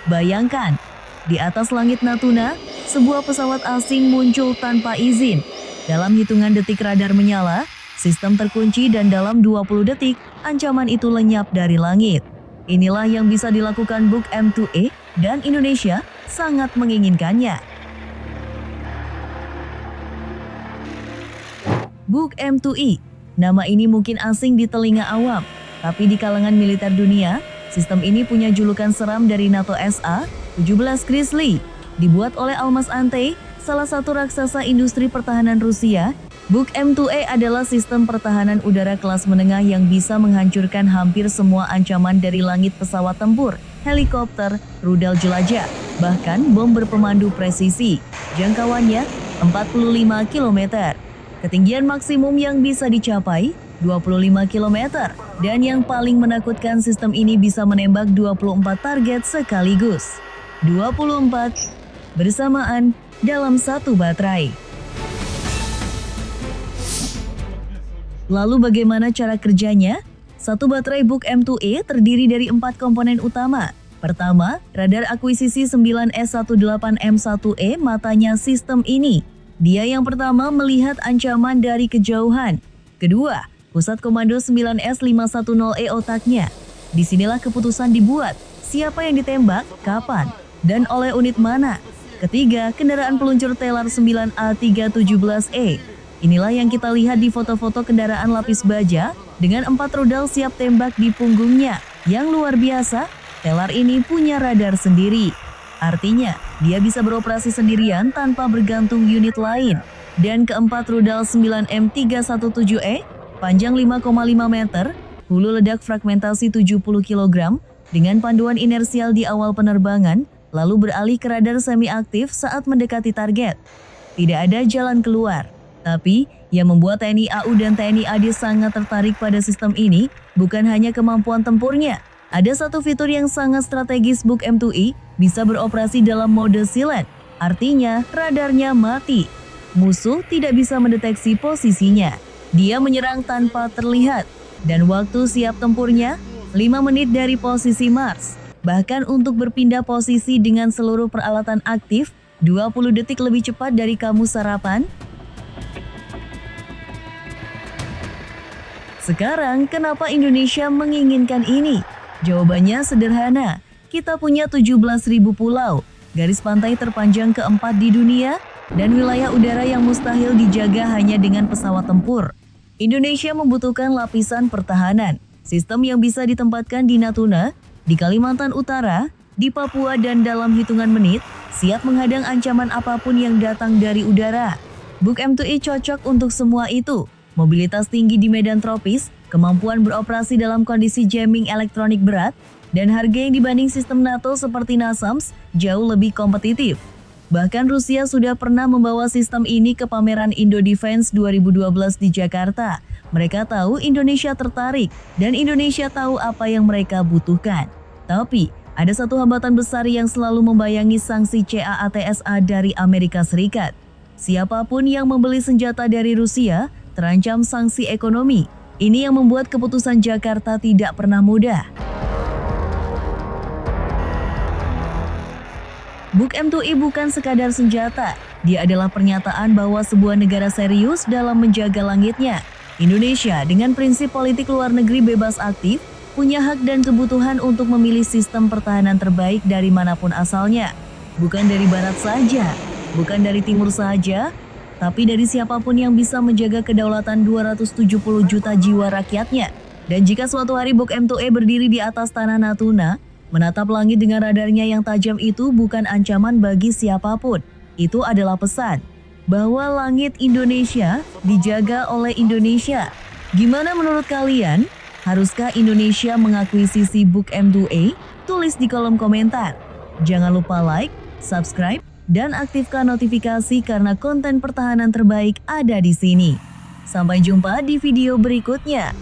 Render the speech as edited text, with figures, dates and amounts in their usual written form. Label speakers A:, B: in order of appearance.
A: Bayangkan, di atas langit Natuna, sebuah pesawat asing muncul tanpa izin. Dalam hitungan detik radar menyala, sistem terkunci dan dalam 20 detik, ancaman itu lenyap dari langit. Inilah yang bisa dilakukan Buk M2E dan Indonesia sangat menginginkannya. Buk M2E, nama ini mungkin asing di telinga awam, tapi di kalangan militer dunia, sistem ini punya julukan seram dari NATO SA-17 Grizzly. Dibuat oleh Almaz Antey, salah satu raksasa industri pertahanan Rusia, Buk M2E adalah sistem pertahanan udara kelas menengah yang bisa menghancurkan hampir semua ancaman dari langit pesawat tempur, helikopter, rudal jelajah, bahkan bom berpemandu presisi. Jangkauannya 45 km. Ketinggian maksimum yang bisa dicapai 25 km. Dan yang paling menakutkan, sistem ini bisa menembak 24 target sekaligus. 24 bersamaan dalam satu baterai. Lalu bagaimana cara kerjanya? Satu baterai Buk M2E terdiri dari 4 komponen utama. Pertama, radar akuisisi 9S18M1E matanya sistem ini. Dia yang pertama melihat ancaman dari kejauhan. Kedua, pusat komando 9S510E otaknya. Disinilah keputusan dibuat, siapa yang ditembak, kapan, dan oleh unit mana. Ketiga, kendaraan peluncur Telar 9A317E. Inilah yang kita lihat di foto-foto kendaraan lapis baja dengan 4 rudal siap tembak di punggungnya. Yang luar biasa, Telar ini punya radar sendiri. Artinya, dia bisa beroperasi sendirian tanpa bergantung unit lain. Dan keempat, rudal 9M317E, panjang 5,5 meter, hulu ledak fragmentasi 70 kg, dengan panduan inersial di awal penerbangan, lalu beralih ke radar semi-aktif saat mendekati target. Tidak ada jalan keluar. Tapi, yang membuat TNI AU dan TNI AD sangat tertarik pada sistem ini, bukan hanya kemampuan tempurnya. Ada satu fitur yang sangat strategis Buk M2E, bisa beroperasi dalam mode silent. Artinya, radarnya mati. Musuh tidak bisa mendeteksi posisinya. Dia menyerang tanpa terlihat. Dan waktu siap tempurnya, 5 menit dari posisi Mars. Bahkan untuk berpindah posisi dengan seluruh peralatan aktif, 20 detik lebih cepat dari kamu sarapan. Sekarang, kenapa Indonesia menginginkan ini? Jawabannya sederhana. Kita punya 17.000 pulau, garis pantai terpanjang keempat di dunia, dan wilayah udara yang mustahil dijaga hanya dengan pesawat tempur. Indonesia membutuhkan lapisan pertahanan, sistem yang bisa ditempatkan di Natuna, di Kalimantan Utara, di Papua, dan dalam hitungan menit, siap menghadang ancaman apapun yang datang dari udara. Buk M2E cocok untuk semua itu. Mobilitas tinggi di medan tropis, kemampuan beroperasi dalam kondisi jamming elektronik berat, dan harga yang dibanding sistem NATO seperti NASAMS jauh lebih kompetitif. Bahkan Rusia sudah pernah membawa sistem ini ke pameran Indo Defense 2012 di Jakarta. Mereka tahu Indonesia tertarik, dan Indonesia tahu apa yang mereka butuhkan. Tapi, ada satu hambatan besar yang selalu membayangi sanksi CAATSA dari Amerika Serikat. Siapapun yang membeli senjata dari Rusia terancam sanksi ekonomi. Ini yang membuat keputusan Jakarta tidak pernah mudah. Buk M2E bukan sekadar senjata. Dia adalah pernyataan bahwa sebuah negara serius dalam menjaga langitnya. Indonesia dengan prinsip politik luar negeri bebas aktif, punya hak dan kebutuhan untuk memilih sistem pertahanan terbaik dari manapun asalnya. Bukan dari barat saja, bukan dari timur saja, tapi dari siapapun yang bisa menjaga kedaulatan 270 juta jiwa rakyatnya. Dan jika suatu hari Buk M2E berdiri di atas tanah Natuna, menatap langit dengan radarnya yang tajam itu bukan ancaman bagi siapapun. Itu adalah pesan bahwa langit Indonesia dijaga oleh Indonesia. Gimana menurut kalian? Haruskah Indonesia mengakuisisi Buk M2E? Tulis di kolom komentar. Jangan lupa like, subscribe, dan aktifkan notifikasi karena konten pertahanan terbaik ada di sini. Sampai jumpa di video berikutnya.